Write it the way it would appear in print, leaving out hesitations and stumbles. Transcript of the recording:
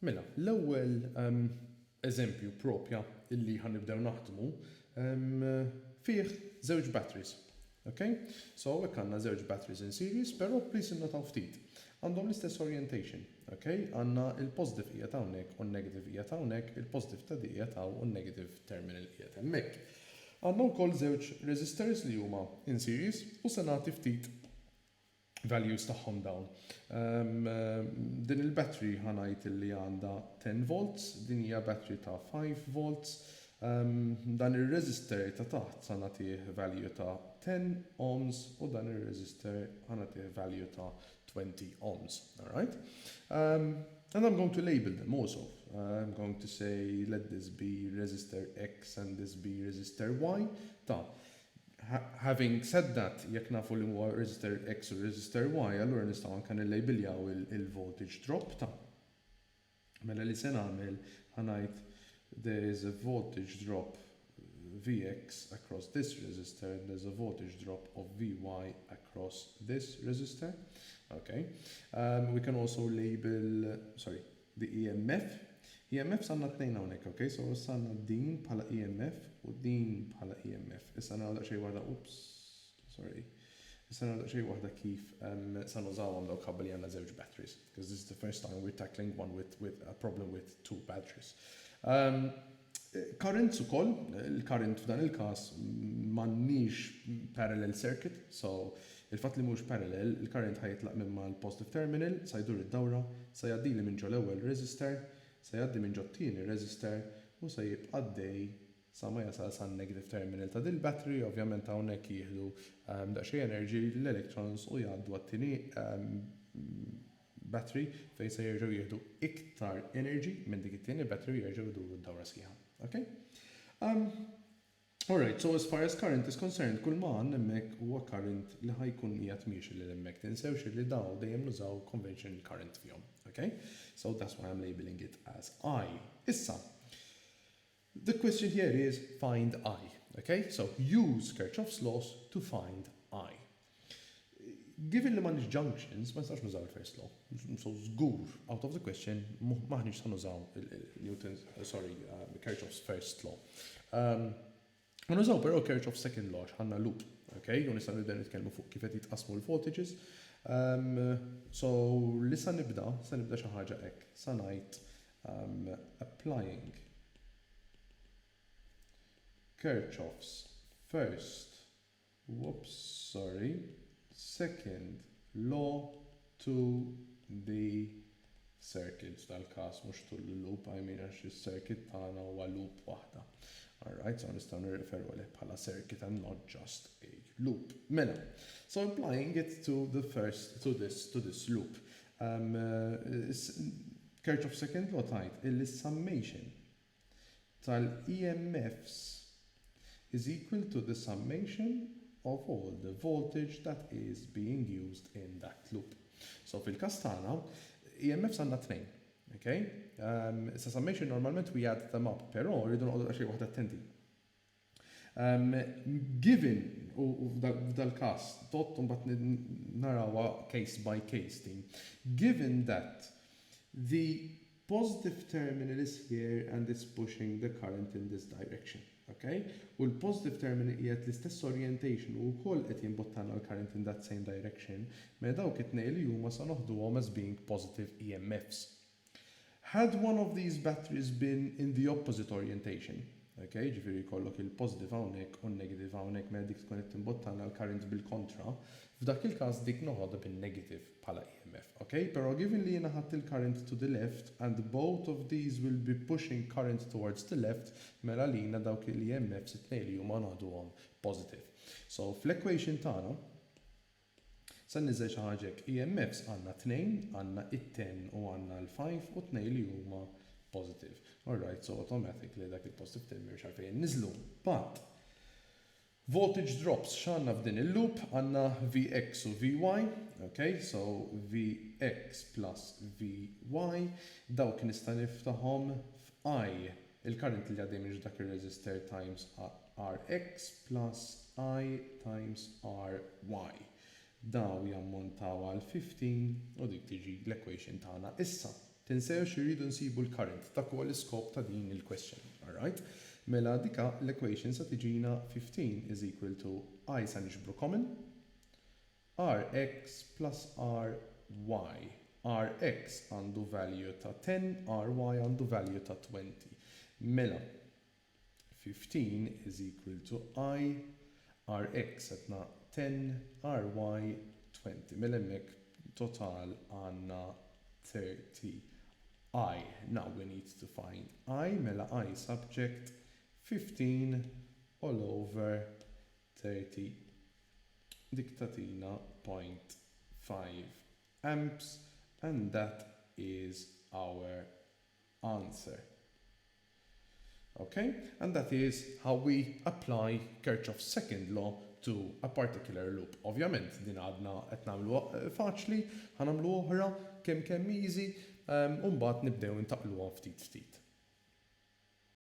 Mela, l-ewwel eżempju propja illi ħanibdew naħdmu fih żewġ batteries. Okay? So hekk għandna żewġ batteries in series, però please innotaw ftit. Għandhom l-istess orientation. Okay? Għandna il-positive qiegħed hawnhekk u n-negative qiegħed hawnhekk, il-positive ta' di qiegħed hawn u n-negative terminal qiegħed hemmhekk. Għandna wkoll żewġ resistors li huma in series u se nagħti ftit values tagħhom dawn. Din il-battery ħanajt li għandha 10 volts, din hija battery ta' 5 volts. Dan il-resistor ta' taħt sa nagħtih value ta' 10 ohms u dan il-resistor ħanagħtih value ta' 20 ohms. All right? And I'm going to label them also. I'm going to say let this be resistor X and this be resistor Y. Having said that, jekk nafu li huwa resistor X u resistor Y, allura nistgħu anke nillabeljaw il-voltage drop ta'. Mela li se nagħmel ħanajt there is a voltage drop Vx across this resistor and there's a voltage drop of Vy across this resistor. Okay. We can also label, the EMF. EMF sanna t-nejn hawnhekk, okay? So sanna din bħala EMF u din bħala EMF. Issa nagħmel xejn waħda, Issa nagħmel xejn waħda kif sa nużawhom dawk ħabba li għandna żewġ batteries, because this is the first time we're tackling one with a problem with two batteries. Currents ukoll, il-current f'dan il-każ m'għandniex parallel circuit, so il-fatt li mhux parallel, il-current ħajitlaq minn mal-positive terminal, sa jdur id-dawra, sa jgħaddi li minn ġo l-ewwel resistor, se jgħaddi minn ġo t-tieni resistor u se jibqa' għaddej sa ma jasal sa negative terminal ta' dil battery, ovvjament hawnhekk jieħdu daqsxejn energy l-electrons u jgħaddu għat-tieni battery fejn se jerġgħu jieħdu iktar energy minn dik it-tieni battery jerġgħu jduru d-dawra sħiħa. Okay? Alright, so as far as current is concerned, kull ma għandna hemmhekk huwa current li ħajkun qiegħed miexi lil hemmhekk. Tinsewx li daw dejjem nużaw conventional current fihom. Okay? So that's why I'm labeling it as I. Issa, the question here is find I. Okay? So use Kirchhoff's laws to find I. Given li m'għandniex junctions, ma nistax nużaw il-first law. So żgur, out of the question, maħniex sa nużaw Kirchhoff's first law. Nużaw però Kirchhoff's second law ħanna loop. Okay? U nistgħu nibdew nitkellmu fuq kif qed jitqasmu l-voltages. So li sa nibda xi ħaġa hekk. Sa ngħid applying Kirchhoff's second law to the circuit tal-każ mhux tul loop, I mean għax is-circuit tagħna huwa loop waħda. Alright, so nistgħu nirreferu għalih bħala circuit and not just a loop. Mela, so applying it to this loop. Kirchhoff's second law tajt il-summation tal-EMFs is equal to the summation of all the voltage that is being used in that loop. So fil-każ tagħna, EMFs għandna tnejn. Okay? Issa summation normalment we add them up, però rridu noqogħdu xi waħda attenti. Given u f'dal-każ tot mbagħad narawha case by case thing. Given that the positive terminal is here and it's pushing the current in this direction. Okay? U l-positive terminal qiegħed l-istess orientation u wkoll qed jinbottana l-current in that same direction, mela dawk it-tnejn li huma sa noħduhom as being positive EMFs. Had one of these batteries been in the opposite orientation, okay, ġifieri jkollok il-positive hawnhekk u n-negative hawnhekk mela dik tkun qed tinbottana l-current bil-kontra, f'dak il-każ dik noħodha bin-negative bħala EMF, okay? Però given li jiena ħadd il-current to the left and both of these will be pushing current towards the left, mela lina dawk il-EMFs it-tnejn li huma noħduhom positive. So fl-equation tagħna sa niżel xi ħaġa hekk, EMFs għandna tnejn, għandna it-10 u għandna l-5 u tnejn li huma positive. Alright, so automatically dak il-positive terminal mhux għalfejn niżlu. But voltage drops x'għandna f'din il-loop għandna Vx u Vy, okay? So Vx plus Vy, dawk nista' niftaħhom f'I. Il-current li għaddej minn dak ir-resistor times Rx plus I times Ry. Daw jammontaw għal 15 u dik tiġi l-equation tagħna issa. Tinsewx irridu nsibu l-current, dak huwa l-iskop ta' din il-question, alright? Mela dika l-equation sa tiġina 15 is equal to I sa niġbru common Rx plus Ry. Rx għandu value ta' 10, Ry għandu value ta' 20. Mela 15 is equal to I Rx għetna 10, Ry 20. Mela mek total għanna 30. I. Now we need to find I. Mela I subject 15 all over 30. Dik tatina 0.5 amps, and that is our answer. Okay, and that is how we apply Kirchhoff's second law to a particular loop. Ovvjament, din għadna qed nagħmlu faċli, ħanamlu oħra kemm easy, u mbagħad nibdew intaqluha ftit ftit.